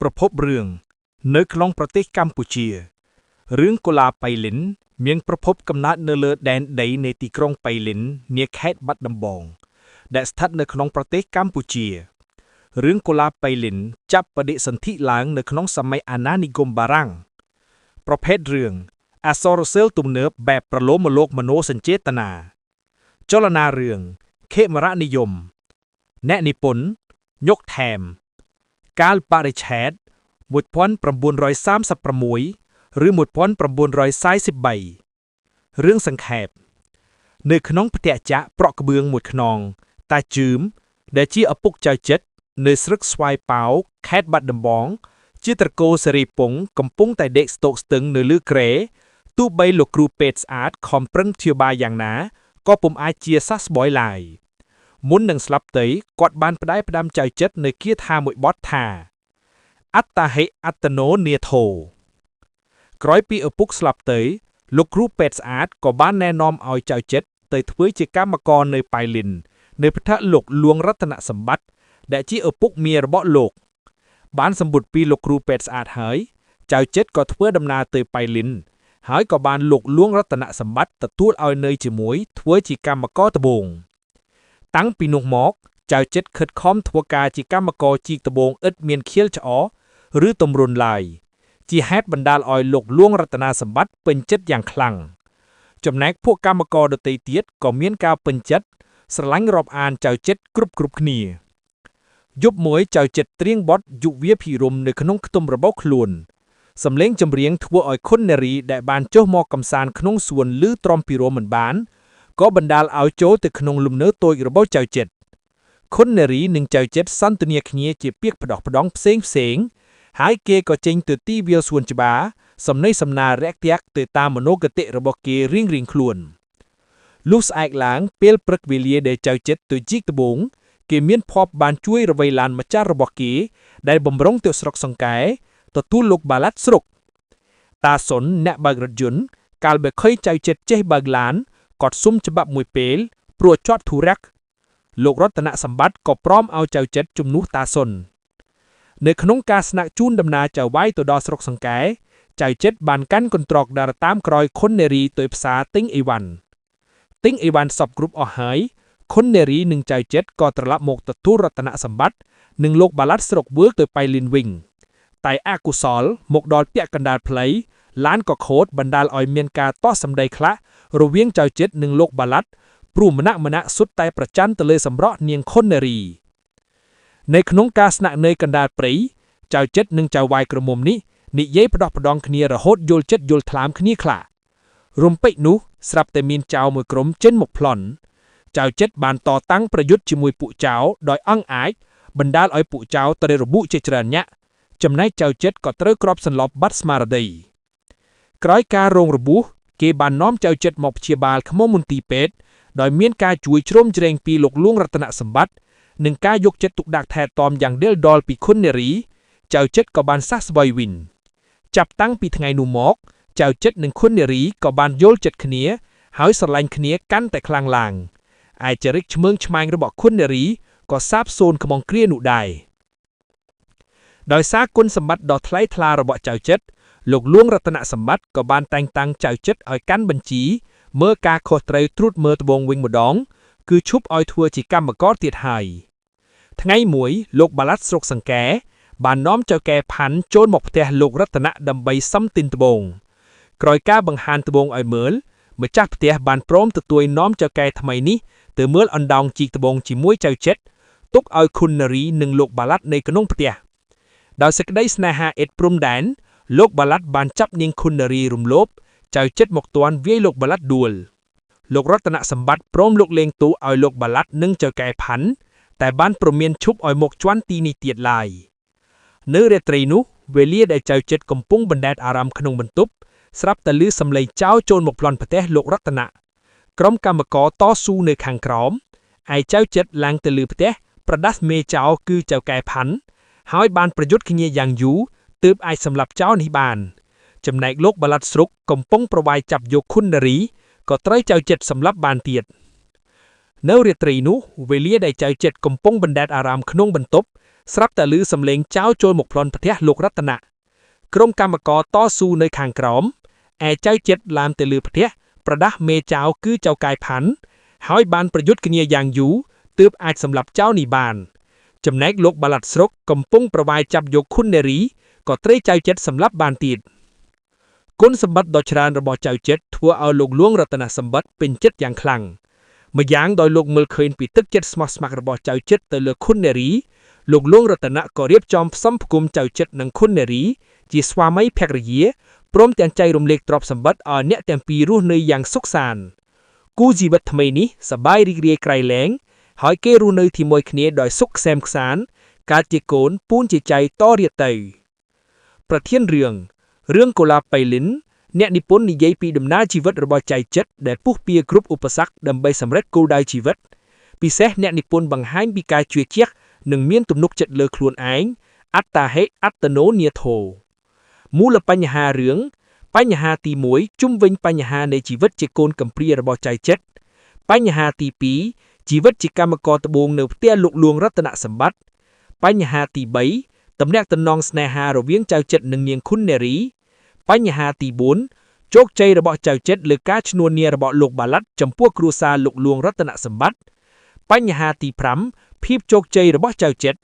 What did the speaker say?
ប្រភពរឿងនៅក្នុងប្រទេសកម្ពុជារឿងកុលាបប៉ៃលិនមានប្រភពកំណើតនៅលើដែនដីនៃទីក្រុងប៉ៃលិននាខេត្តបាត់ដំបងដែលស្ថិតនៅក្នុងប្រទេសកម្ពុជារឿងកុលាបប៉ៃលិនចាប់បដិសន្ធិឡើងនៅក្នុងសម័យអាណានិគមបារាំងប្រភេទរឿងអក្សរសិល្ប៍ទំនើបបែបប្រលោមលោកមនោសញ្ចេតនាចលនារឿងខេមរនិយមអ្នកនិពន្ធញុកថែមកាលបរិច្ឆេទ1936ឬ1943រឿងសង្ខេបនៅក្នុងផ្ទះចាក់ប្រក់ក្បឿងមួយខ្នងតាជឿមដែលជាឪពុកចៅចិត្រនៅស្រុកស្វាយប៉ោខេត្តបាត់ដំបងជាត្រកូលសេរីពងកំពុងតែដេកស្ទោកស្ទឹងនៅលើគ្រែទោះបីលោកគ្រូពេទ្យស្អាតខំប្រឹងព្យាបាលយ៉ាងណាក៏ពុំអាចជាសះស្បើយឡើយមុននឹងស្លាប់ទៅគាត់បានផ្ដាយផ្ដាំចៅចិត្រនៅគាថាមួយបទថាអត្តហិអត្តនោនាថោក្រោយពីឪពុកស្លាប់ទៅលោកគ្រូពេទ្យស្អាតក៏បានណែនាំឲ្យចៅចិត្រទៅធ្វើជាកម្មករនៅប៉ៃលិននៅផ្ទះលោកលួងរតនសម្បត្តិដែលជាឪពុកមារបស់លោកបានសម្បូតពីលោកគ្រូពេទ្យស្អាតហើយចៅចិត្រក៏ធ្វើដំណើរទៅប៉ៃលិនហើយក៏បានលោកលួងរតនសម្បត្តិទទួលឲ្យនៅជាមួយធ្វើជាកម្មករត្បូងតាំងពីនោះមកចៅចិត្រខិតខំធ្វើការជាកម្មករជីកត្បូងឥតមានខៀលច្អឬទម្រុនឡើយជាហេតុបណ្ដាលឲ្យលោកលួងរតនសម្បត្តិពេញចិត្តយ៉ាងខ្លាំងចំណែកពួកកម្មករដទៃទៀតក៏មានការពេញចិត្តស្រឡាញ់រាប់អានចៅចិត្រគ្រប់គ្នាយប់មួយចៅចិត្រត្រៀងបទយុវាភិរមនៅក្នុងខ្ទមរបស់ខ្លួនសំឡេងចម្រៀងធ្វើឲ្យខុននារីដែលបានចុះមកកំសាន្តក្នុងសួនឮទ្រាំពិរមមិនបានក៏បណ្ដាលឲ្យចូលទៅក្នុងលំនៅតូចរបស់ចៅចិត្រខុននារីនិងចៅចិត្រសន្ទនាគ្នាជាពាក្យផ្ដោះផ្ដងផ្សេងហើយគេក៏ចេញទៅទីវាលសួនច្បារសំណេះសំណាលរាក់ទាក់ទៅតាមមនោគតិរបស់គេរៀងខ្លួនលុះស្អែកឡើងពេលព្រឹកវេលាដែលចៅចិត្រទៅជីកត្បូងគេមានភ័ព្វបានជួយរវៃឡានម្ចាស់របស់គេដែលបំរុងទៅស្រុកសង្កែទទួលលោកបាឡាត់ស្រុកតាសុនអ្នកបើករថយន្តកាលបើឃើញចៅចិត្រចេះបើកឡានគាត់សុំច្បាប់មួយពេលព្រោះជាប់ធុរៈលោករតនសម្បត្តិក៏ព្រមឲ្យចៅចិត្រជំនួសតាសុននៅក្នុងការស្នាក់ជូនដំណើរចៅវាយទៅដល់ស្រុកសង្កែចៅចិត្របានកាន់កន្ត្រកដើរតាមក្រោយខុននារីទៅផ្សារទិញអីវ៉ាន់សពគ្រប់អស់ហើយខុននារីនិងចៅចិត្រក៏ត្រឡប់មកទទួលរតនសម្បត្តិនិងលោកបាឡាត់ស្រុកវើទៅប៉ៃលិនវិញតែអកុសលមកដល់ពាក់កណ្ដាលផ្លូវឡានក៏ខូចបណ្ដាលឲ្យមានការតោះសម្ដីខ្លះរវាងចៅចិត្រនិងលោកបាឡាត់ព្រោះម្នាក់សុទ្ធតែប្រច័ណ្ឌទៅលើសម្រក់នាងខុននារីនៅក្នុងការស្នាក់នៅកណ្ដាលព្រៃចៅចិត្រនិងចៅវាយក្រមុំនេះនិយាយផ្ដោះផ្ដងគ្នារហូតយល់ចិត្តយល់ថ្លើមគ្នាខ្លះរំពេចនោះស្រាប់តែមានចៅមួយក្រុមចេញមកប្លន់ចៅចិត្របានតតាំងប្រយុទ្ធជាមួយពួកចៅដោយអង្អាចបណ្ដាលឲ្យពួកចៅត្រូវរបួសជាច្រើនញាក់ចំណែកចៅចិត្រក៏ត្រូវគ្រាប់សន្លប់បាត់ស្មារតីក្រោយការរងរបួសគេបាននាំចៅចិត្រមកព្យាបាលឃ្មុំមន្ទីរពេទ្យដោយមានការជួយជ្រោមជ្រែងពីលោកលួងរតនសម្បត្តិនិងការយកចិត្តទុកដាក់ថែទាំយ៉ាងដិលដល់ពីខុននារីចៅចិត្រក៏បានសះស្បើយវិញចាប់តាំងពីថ្ងៃនោះមកចៅចិត្រនិងខុននារីក៏បានយល់ចិត្តគ្នាហើយស្រឡាញ់គ្នាកាន់តែខ្លាំងឡើងឯចរិតឆ្មើងឆ្មាញរបស់ខុននារីក៏សាបសូន្យខ្មងគ្រានោះដែរដោយសារគុណសម្បត្តិដ៏ថ្លៃថ្លារបស់ចៅចិត្រលោកលួងរតនសម្បត្តិក៏បានតែងតាំងចៅចិត្រឲ្យកាន់បញ្ជីមើលការខុសត្រូវត្រួតមើលត្បូងវិញម្ដងគឺឈប់ឲ្យធ្វើជាកម្មករទៀតហើយថ្ងៃមួយលោកបាឡាត់ស្រុកសង្កែបាននាំចៅកែផាន់ចូលមកផ្ទះលោករតនៈដើម្បីសុំទិញត្បូងក្រោយការបង្ហាញត្បូងឲ្យមើលម្ចាស់ផ្ទះបានព្រមទទួលនាំចៅកែថ្មីនេះទៅមើលអណ្ដោងជីកត្បូងជាមួយចៅចិត្រទុកឲ្យខុននារីនិងលោកបាឡាត់នៅក្នុងផ្ទះដោយសេចក្តីស្នេហាឥតព្រំដែនលោកបាឡាត់បានចាប់នាងខុននារីរំលោភចៅចិត្រមកទាន់វាយលោកបាឡាត់ដួលលោករតនសម្បត្តិព្រមលោកលេងទូឲ្យលោកបាឡាត់និងចៅកែផាន់តែបានព្រមានឈប់ឲ្យមកជន់ទីនេះទៀតឡើយនៅរាត្រីនោះវេលាដែលចៅចិត្រកំពុងបណ្ដែតអារម្មណ៍ក្នុងបន្ទប់ស្រាប់តែឮសំឡេងចៅចូលមកប្លន់ផ្ទះលោករតនៈក្រុមកម្មករតស៊ូនៅខាងក្រោមឯចៅចិត្រឡើងទៅលើផ្ទះប្រដាស់មេចៅគឺចៅកែផាន់ហើយបានប្រយុទ្ធគ្នាយ៉ាងយូរទើបអាចសម្លាប់ចៅនេះបានចំណែកលោកបាឡាត់ស្រុកកំពុងប្រវាយចាប់យកខុននារីក៏ត្រូវចៅចិត្រសម្លាប់បានទៀត នៅរាត្រីនោះវេលាដែលចៅចិត្តកំពុងបណ្ដែតអារម្មណ៍ក្នុងបន្ទប់ស្រាប់តែឮសំឡេងចៅចូលមកផ្លន់ផ្ទះលោករតនៈក្រុមកម្មករតស៊ូនៅខាងក្រោមឯចៅចិត្តឡើងទៅលើផ្ទះប្រដាស់មេចៅគឺចៅកាយផាន់ហើយបានប្រយុទ្ធគ្នាយ៉ាងយូរទើបអាចសម្លាប់ចៅនេះបានចំណែកលោកបាឡាត់ស្រុកកំពុងប្រវាយចាប់យកខុននារីក៏ត្រូវចៅចិត្តសម្លាប់បានទៀតគុណសម្បត្តិដ៏ច្រើនរបស់ចៅចិត្តធ្វើឲ្យលោកលួងរតនសម្បត្តិពេញចិត្តយ៉ាងខ្លាំងម្យ៉ាងដោយលោកមើលឃើញពីទឹកចិត្តស្មោះស្ម័គ្ររបស់ចៅចិត្តទៅលើខុននារីលោកលួងរតនក៏រៀបចំផ្សំផ្គុំចៅចិត្តនិងខុននារីជាស្វាមីភរិយាព្រមទាំងចែករំលែកទ្រព្យសម្បត្តិឲ្យអ្នកទាំងពីររស់នៅយ៉ាងសុខសាន្តគូជីវិតថ្មីនេះសប្បាយរីករាយក្រៃលែងហើយគេរស់នៅជាមួយគ្នាដោយសុខក្សែមខ្សាន្តកើតជាកូនពូនជាចៅតរៀតទៅប្រធានរឿងកូឡាបៃលិនអ្នកនិពន្ធនិយាយពីដំណើរជីវិតរបស់ចៅចិត្តដែលពុះពៀគ្រប់ឧបសគ្គដើម្បីសម្រេចគោលដៅជីវិតពិសេសអ្នកនិពន្ធបង្ហាញពីការជឿជាក់និងមានទំនុកចិត្តលើខ្លួនឯងអត្តាហេអត្តនោនាថោមូលបញ្ហារឿងបញ្ហាទី1ជុំវិញបញ្ហានៃជីវិតជាកូនកំព្រារបស់ចៅចិត្តបញ្ហាទី2ជីវិតជាកម្មករត្បូងនៅផ្ទះលោកលួងរតនសម្បត្តិបញ្ហាទី3តំណាក់តំណងស្នេហារវាងចៅចិត្តនិងនាងខុននារីបញ្ហាទី4ជោគជ័យរបស់ចៅចិត្តលើការឈ្នួននារបស់លោកបាឡាត់ចំពោះគ្រួសារលោកលួងរតនសម្បត្តិបញ្ហាទី5ភាពជោគជ័យរបស់ចៅចិត្ត